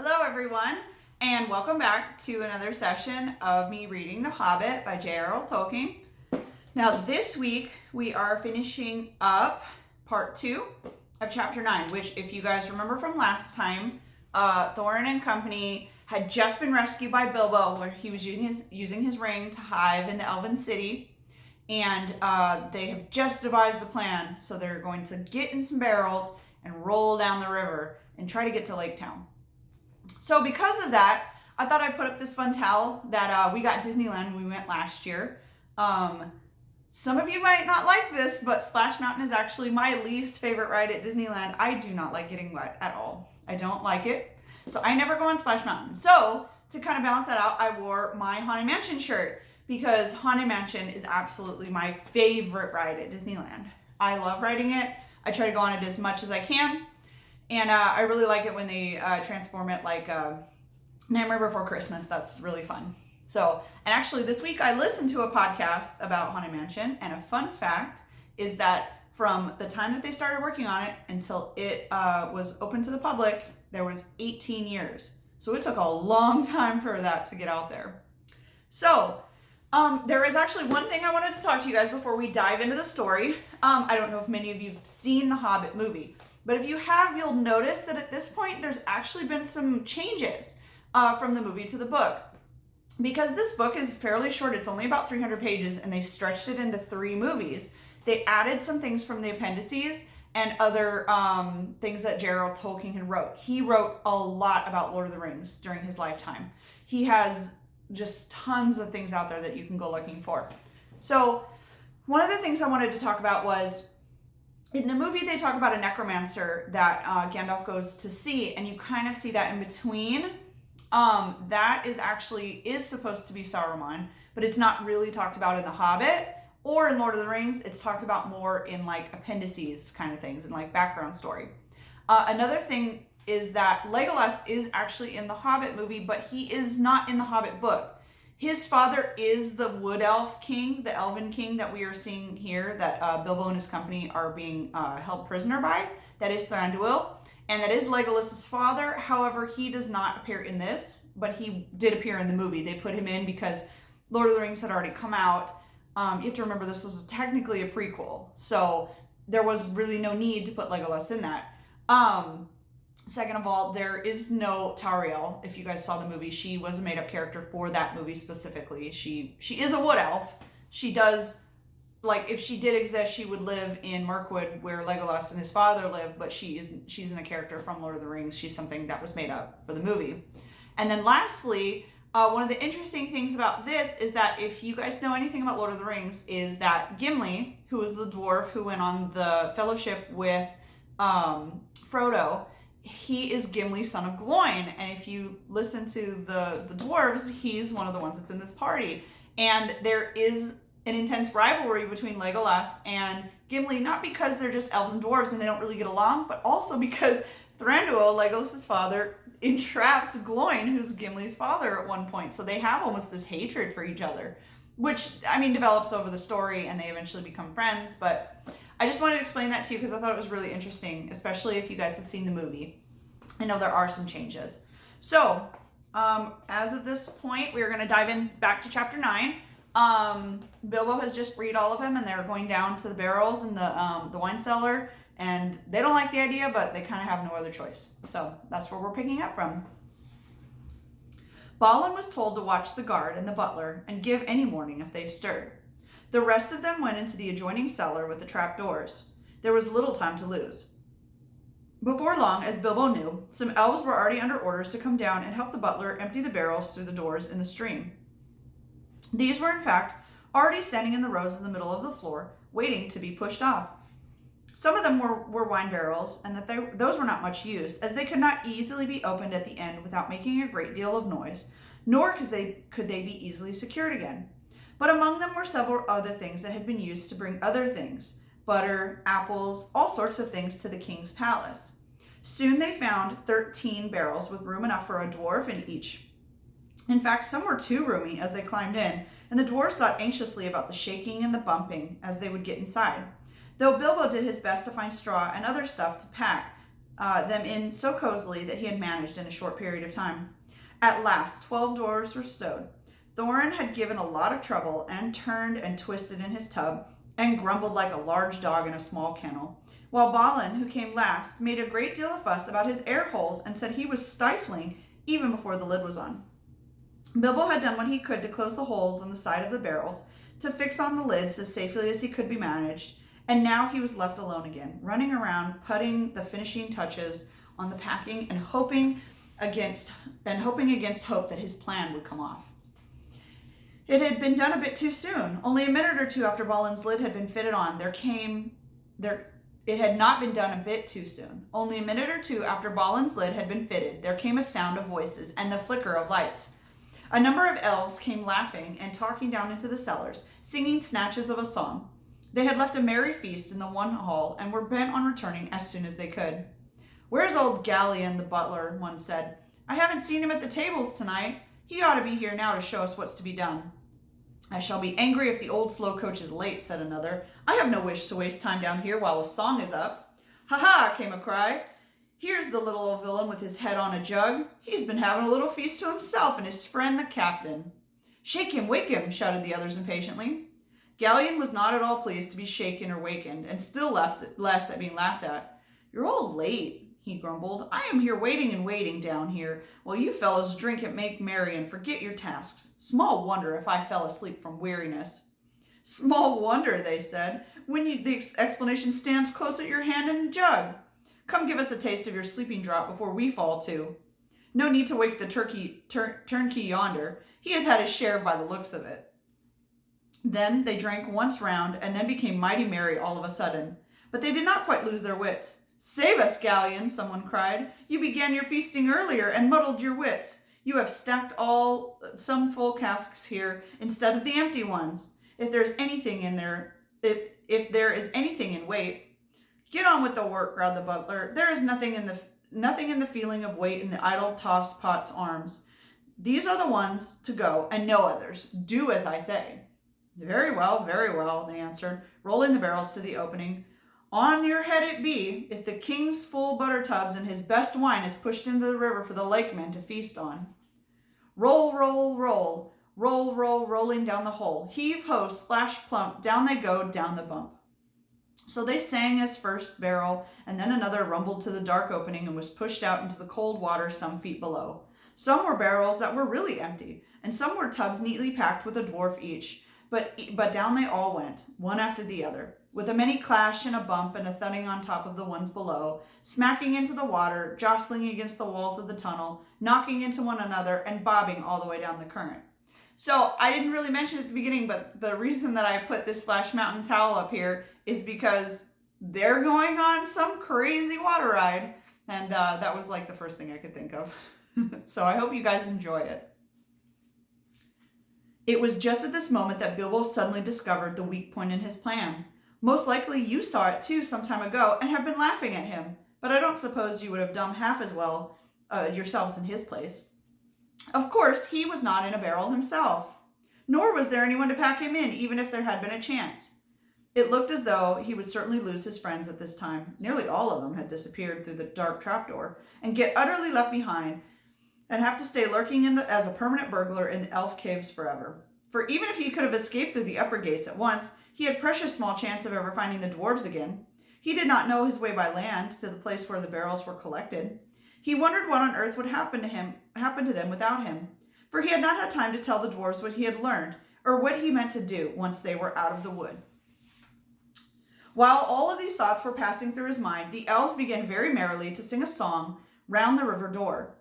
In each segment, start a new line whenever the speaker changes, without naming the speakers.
Hello everyone, and welcome back to another session of me reading The Hobbit by JRR Tolkien. Now this week we are finishing up part 2 of chapter 9, which if you guys remember from last time, Thorin and company had just been rescued by Bilbo, where he was using his ring to hive in the Elven city, and they have just devised a plan, so they're going to get in some barrels and roll down the river and try to get to Lake Town. So because of that, I thought I'd put up this fun towel that we got at Disneyland when we went last year. Some of you might not like this, but Splash Mountain is actually my least favorite ride at Disneyland. I do not like getting wet at all. I don't like it. So I never go on Splash Mountain. So to kind of balance that out, I wore my Haunted Mansion shirt because Haunted Mansion is absolutely my favorite ride at Disneyland. I love riding it. I try to go on it as much as I can. And I really like it when they transform it like Nightmare Before Christmas. That's really fun. So, and actually this week I listened to a podcast about Haunted Mansion, and a fun fact is that from the time that they started working on it until it was open to the public, there was 18 years. So it took a long time for that to get out there. So, there is actually one thing I wanted to talk to you guys before we dive into the story. I don't know if many of you have seen the Hobbit movie. But if you have, you'll notice that at this point, there's actually been some changes from the movie to the book. Because this book is fairly short, it's only about 300 pages, and they stretched it into 3 movies. They added some things from the appendices and other things that JRR Tolkien had wrote. He wrote a lot about Lord of the Rings during his lifetime. He has just tons of things out there that you can go looking for. So one of the things I wanted to talk about was, in the movie, they talk about a necromancer that Gandalf goes to see, and you kind of see that in between. That is supposed to be Saruman, but it's not really talked about in The Hobbit or in Lord of the Rings. It's talked about more in like appendices kind of things and like background story. Another thing is that Legolas is actually in the Hobbit movie, but he is not in the Hobbit book. His father is the Wood Elf King, the Elven King that we are seeing here, that Bilbo and his company are being held prisoner by. That is Thranduil, and that is Legolas's father. However, he does not appear in this, but he did appear in the movie. They put him in because Lord of the Rings had already come out. You have to remember this was technically a prequel, so there was really no need to put Legolas in that. Second of all, there is no Tauriel. If you guys saw the movie, she was a made-up character for that movie specifically. She is a wood elf. She does, like, if she did exist, she would live in Mirkwood where Legolas and his father live, but she's a character from Lord of the Rings. She's something that was made up for the movie. And then lastly, one of the interesting things about this is that if you guys know anything about Lord of the Rings, is that Gimli, who was the dwarf who went on the fellowship with Frodo, he is Gimli, son of Gloin, and if you listen to the dwarves, he's one of the ones that's in this party. And there is an intense rivalry between Legolas and Gimli, not because they're just elves and dwarves and they don't really get along, but also because Thranduil, Legolas's father, entraps Gloin, who's Gimli's father, at one point. So they have almost this hatred for each other, which, I mean, develops over the story and they eventually become friends, but I just wanted to explain that to you because I thought it was really interesting, especially if you guys have seen the movie. I know there are some changes. So, as of this point, we're going to dive in back to chapter 9. Bilbo has just freed all of them, and they're going down to the barrels in the wine cellar, and they don't like the idea, but they kind of have no other choice. So, that's where we're picking up from. Balin was told to watch the guard and the butler and give any warning if they stirred. The rest of them went into the adjoining cellar with the trapdoors. There was little time to lose. Before long, as Bilbo knew, some elves were already under orders to come down and help the butler empty the barrels through the doors in the stream. These were, in fact, already standing in the rows in the middle of the floor, waiting to be pushed off. Some of them were wine barrels, and those were not much use, as they could not easily be opened at the end without making a great deal of noise, nor could they be easily secured again. But among them were several other things that had been used to bring other things, butter, apples, all sorts of things to the king's palace. Soon they found 13 barrels with room enough for a dwarf in each. In fact, some were too roomy as they climbed in, and the dwarves thought anxiously about the shaking and the bumping as they would get inside. Though Bilbo did his best to find straw and other stuff to pack, them in so cozily that he had managed in a short period of time. At last, 12 dwarves were stowed. Thorin had given a lot of trouble and turned and twisted in his tub and grumbled like a large dog in a small kennel, while Balin, who came last, made a great deal of fuss about his air holes and said he was stifling even before the lid was on. Bilbo had done what he could to close the holes on the side of the barrels, to fix on the lids as safely as he could be managed, and now he was left alone again, running around, putting the finishing touches on the packing and hoping against hope that his plan would come off. It had been done a bit too soon. Only a minute or two after Balin's lid had been fitted on, it had not been done a bit too soon. Only a minute or two after Balin's lid had been fitted, there came a sound of voices and the flicker of lights. A number of elves came laughing and talking down into the cellars, singing snatches of a song. They had left a merry feast in the one hall and were bent on returning as soon as they could. "Where's old Gallion, the butler?" one said. "I haven't seen him at the tables tonight. He ought to be here now to show us what's to be done." "I shall be angry if the old slow coach is late," said another. "I have no wish to waste time down here while a song is up." "Ha ha!" came a cry. "Here's the little old villain with his head on a jug. He's been having a little feast to himself and his friend the captain." "Shake him, wake him," shouted the others impatiently. Gallion was not at all pleased to be shaken or wakened, and still less at being laughed at. "You're all late," he grumbled. "I am here waiting and waiting down here, while you fellows drink and make merry and forget your tasks. Small wonder if I fell asleep from weariness." "Small wonder," they said, "when the explanation stands close at your hand in a jug. Come give us a taste of your sleeping draught before we fall to. No need to wake the turnkey yonder. He has had his share by the looks of it." Then they drank once round, and then became mighty merry all of a sudden. But they did not quite lose their wits. "Save us, Gallion," someone cried. "You began your feasting earlier and muddled your wits. You have stacked some full casks here instead of the empty ones. If there is anything in weight." "Get on with the work," growled the butler. "There is nothing in the feeling of weight in the idle toss pot's arms. These are the ones to go, and no others. Do as I say." Very well, they answered, rolling the barrels to the opening. "On your head it be, if the king's full butter tubs and his best wine is pushed into the river for the lakemen to feast on." Roll, roll, roll, roll, roll, rolling down the hole. Heave ho, splash plump, down they go, down the bump. So they sang as first barrel, and then another rumbled to the dark opening and was pushed out into the cold water some feet below. Some were barrels that were really empty, and some were tubs neatly packed with a dwarf each. But down they all went, one after the other, with a many clash and a bump and a thudding on top of the ones below, smacking into the water, jostling against the walls of the tunnel, knocking into one another, and bobbing all the way down the current. So I didn't really mention it at the beginning, but the reason that I put this Splash Mountain towel up here is because they're going on some crazy water ride, and that was like the first thing I could think of. So I hope you guys enjoy it. It was just at this moment that Bilbo suddenly discovered the weak point in his plan. Most likely you saw it too some time ago and have been laughing at him, but I don't suppose you would have done half as well yourselves in his place. Of course, he was not in a barrel himself, nor was there anyone to pack him in, even if there had been a chance. It looked as though he would certainly lose his friends at this time. Nearly all of them had disappeared through the dark trapdoor and get utterly left behind, and have to stay lurking as a permanent burglar in the elf caves forever. For even if he could have escaped through the upper gates at once, he had precious small chance of ever finding the dwarves again. He did not know his way by land to the place where the barrels were collected. He wondered what on earth would happen to them without him, for he had not had time to tell the dwarves what he had learned, or what he meant to do once they were out of the wood. While all of these thoughts were passing through his mind, the elves began very merrily to sing a song round the river door.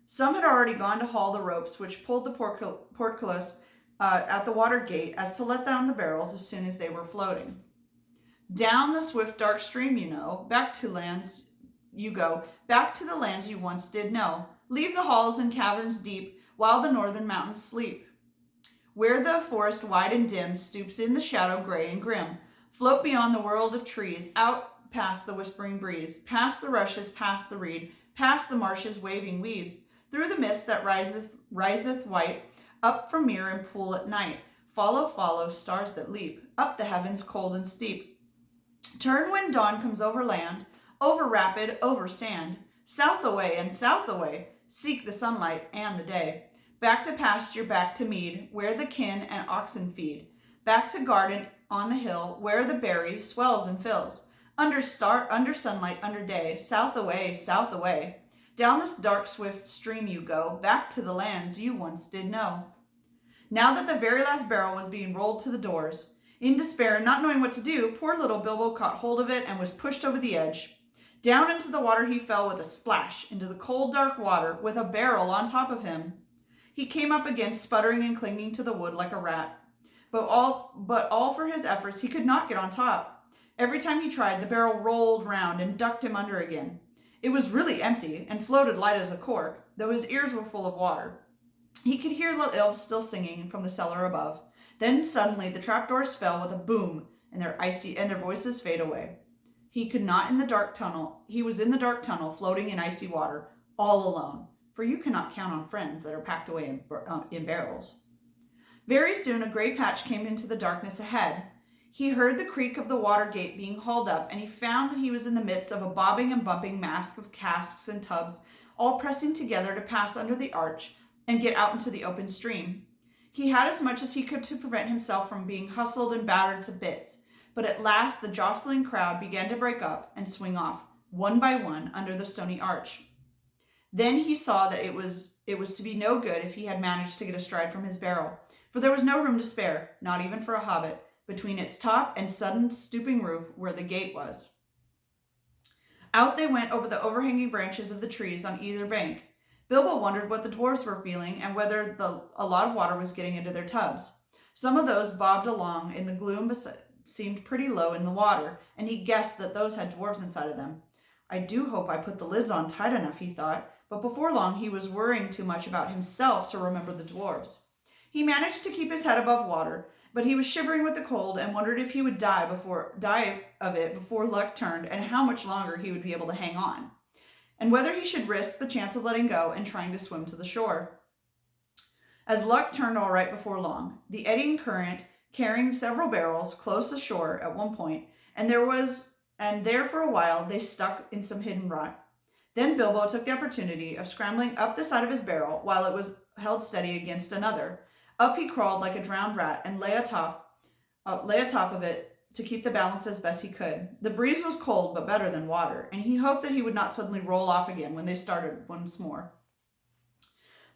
Some had already gone to haul the ropes which pulled the portcullis at the water gate, as to let down the barrels as soon as they were floating. Down the swift dark stream you know, back to the lands you once did know. Leave the halls and caverns deep, while the northern mountains sleep. Where the forest wide and dim stoops in the shadow gray and grim. Float beyond the world of trees, out past the whispering breeze, past the rushes, past the reed, past the marshes waving weeds, through the mist that riseth white, up from mere and pool at night. Follow, follow, stars that leap, up the heavens cold and steep. Turn when dawn comes over land. over rapid, over sand, south away and south away, seek the sunlight and the day. Back to pasture, back to mead, where the kin and oxen feed. Back to garden on the hill, where the berry swells and fills. Under sunlight, under day, south away, south away. Down this dark, swift stream you go, back to the lands you once did know. Now that the very last barrel was being rolled to the doors, in despair and not knowing what to do, poor little Bilbo caught hold of it and was pushed over the edge. Down into the water he fell with a splash, into the cold, dark water, with a barrel on top of him. He came up again, sputtering and clinging to the wood like a rat. But all for his efforts, he could not get on top. Every time he tried, the barrel rolled round and ducked him under again. It was really empty and floated light as a cork, though his ears were full of water. He could hear the elves still singing from the cellar above. Then suddenly the trapdoors fell with a boom, and their voices fade away. He was in the dark tunnel, floating in icy water, all alone, for you cannot count on friends that are packed away in barrels. Very soon a gray patch came into the darkness ahead. He heard the creak of the water gate being hauled up, and he found that he was in the midst of a bobbing and bumping mass of casks and tubs, all pressing together to pass under the arch and get out into the open stream. He had as much as he could to prevent himself from being hustled and battered to bits, but at last the jostling crowd began to break up and swing off, one by one, under the stony arch. Then he saw that it was to be no good if he had managed to get astride from his barrel, for there was no room to spare, not even for a hobbit, between its top and sudden stooping roof where the gate was. Out they went over the overhanging branches of the trees on either bank. Bilbo wondered what the dwarves were feeling and whether a lot of water was getting into their tubs. Some of those bobbed along in the gloom seemed pretty low in the water, and he guessed that those had dwarves inside of them. I do hope I put the lids on tight enough, he thought, but before long he was worrying too much about himself to remember the dwarves. He managed to keep his head above water, but he was shivering with the cold and wondered if he would die of it before luck turned, and how much longer he would be able to hang on, and whether he should risk the chance of letting go and trying to swim to the shore. As luck turned all right before long, the eddying current carrying several barrels close ashore at one point, and there for a while they stuck in some hidden rot. Then Bilbo took the opportunity of scrambling up the side of his barrel while it was held steady against another. Up he crawled like a drowned rat and lay atop of it to keep the balance as best he could. The breeze was cold but better than water, and he hoped that he would not suddenly roll off again when they started once more.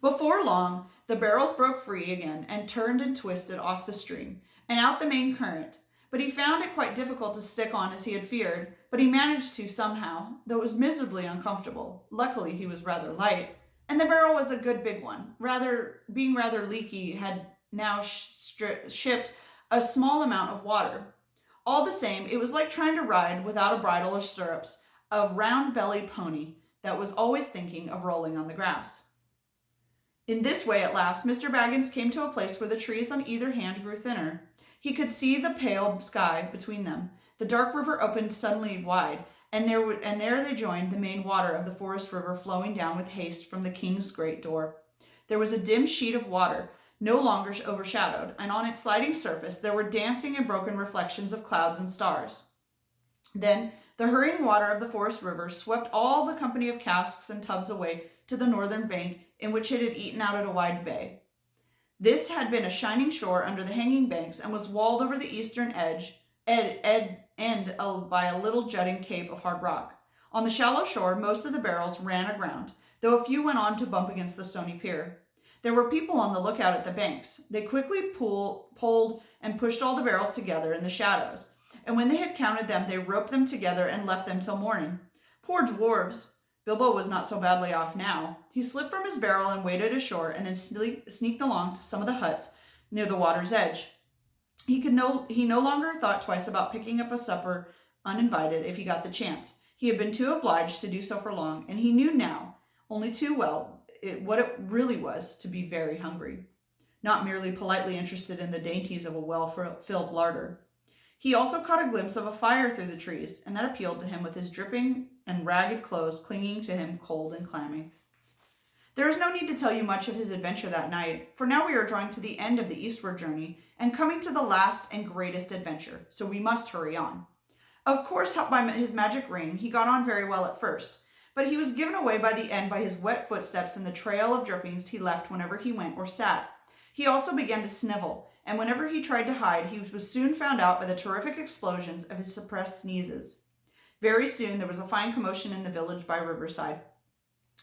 Before long, the barrels broke free again and turned and twisted off the stream and out the main current, but he found it quite difficult to stick on as he had feared, but he managed to somehow, though it was miserably uncomfortable. Luckily, he was rather light, and the barrel was a good big one. Being rather leaky, had now shipped a small amount of water. All the same, it was like trying to ride, without a bridle or stirrups, a round-bellied pony that was always thinking of rolling on the grass. In this way, at last, Mr. Baggins came to a place where the trees on either hand grew thinner. He could see the pale sky between them. The dark river opened suddenly wide, and there they joined the main water of the forest river flowing down with haste from the king's great door. There was a dim sheet of water, no longer overshadowed, and on its sliding surface there were dancing and broken reflections of clouds and stars. Then the hurrying water of the forest river swept all the company of casks and tubs away to the northern bank, in which it had eaten out at a wide bay. This had been a shining shore under the hanging banks, and was walled over the eastern end by a little jutting cape of hard rock. On the shallow shore, most of the barrels ran aground, though a few went on to bump against the stony pier. There were people on the lookout at the banks. They quickly pulled and pushed all the barrels together in the shadows, and when they had counted them, they roped them together and left them till morning. Poor dwarves! Bilbo was not so badly off now. He slipped from his barrel and waded ashore, and then sneaked along to some of the huts near the water's edge. He no longer thought twice about picking up a supper uninvited if he got the chance. He had been too obliged to do so for long, and he knew now, only too well, what it really was to be very hungry, not merely politely interested in the dainties of a well-filled larder. He also caught a glimpse of a fire through the trees, and that appealed to him with his dripping and ragged clothes clinging to him cold and clammy. There is no need to tell you much of his adventure that night, for now we are drawing to the end of the eastward journey and coming to the last and greatest adventure, so we must hurry on. Of course, helped by his magic ring, he got on very well at first, but he was given away by the end by his wet footsteps and the trail of drippings he left whenever he went or sat. He also began to snivel, and whenever he tried to hide, he was soon found out by the terrific explosions of his suppressed sneezes. Very soon there was a fine commotion in the village by Riverside.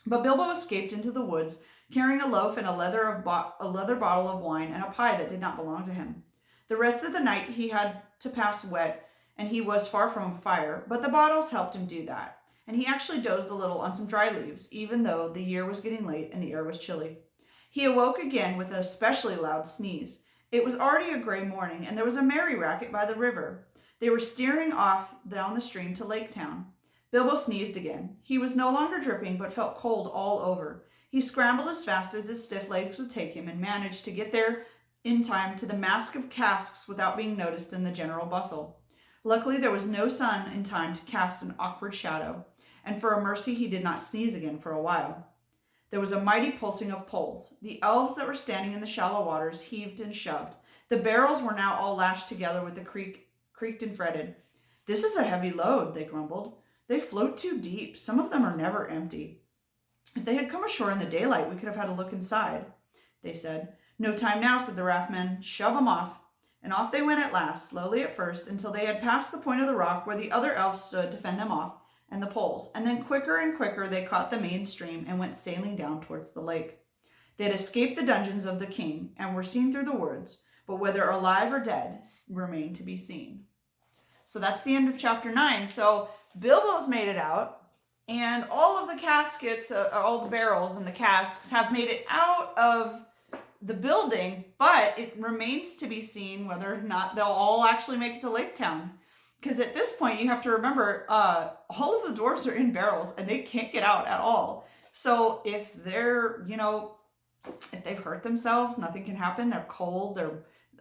But Bilbo escaped into the woods, carrying a loaf and a leather bottle of wine and a pie that did not belong to him. The rest of the night he had to pass wet, and he was far from a fire, but the bottles helped him do that, and he actually dozed a little on some dry leaves, even though the year was getting late and the air was chilly. He awoke again with an especially loud sneeze. It was already a gray morning, and there was a merry racket by the river. They were steering off down the stream to Lake Town. Bilbo sneezed again. He was no longer dripping, but felt cold all over. He scrambled as fast as his stiff legs would take him and managed to get there in time to the mask of casks without being noticed in the general bustle. Luckily, there was no sun in time to cast an awkward shadow, and for a mercy he did not sneeze again for a while. There was a mighty pulsing of poles. The elves that were standing in the shallow waters heaved and shoved. The barrels were now all lashed together with the creaked and fretted. "This is a heavy load," they grumbled. "They float too deep. Some of them are never empty. If they had come ashore in the daylight, we could have had a look inside," they said. "No time now," said the raftmen. "Shove 'em off." And off they went at last, slowly at first, until they had passed the point of the rock where the other elves stood to fend them off, and the poles, and then quicker and quicker they caught the main stream and went sailing down towards the lake. They had escaped the dungeons of the king and were seen through the woods, but whether alive or dead remained to be seen. So that's the end of chapter 9. So Bilbo's made it out, and all of the caskets, all the barrels and the casks have made it out of the building, but it remains to be seen whether or not they'll all actually make it to Lake Town. Because at this point, you have to remember, all of the dwarves are in barrels and they can't get out at all. So if they're, if they've hurt themselves, nothing can happen. They're cold.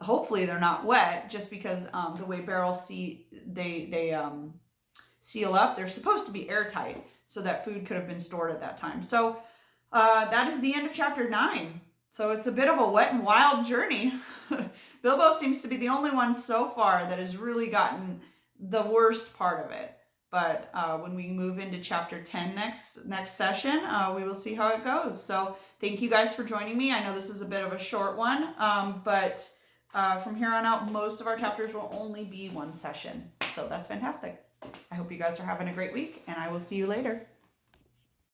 Hopefully they're not wet, just because the way barrels they seal up. They're supposed to be airtight so that food could have been stored at that time. So that is the end of chapter 9. So it's a bit of a wet and wild journey. Bilbo seems to be the only one so far that has really gotten the worst part of it. But when we move into chapter 10 next session, we will see how it goes. So thank you guys for joining me. I know this is a bit of a short one, but from here on out, most of our chapters will only be one session. So that's fantastic. I hope you guys are having a great week, and I will see you later.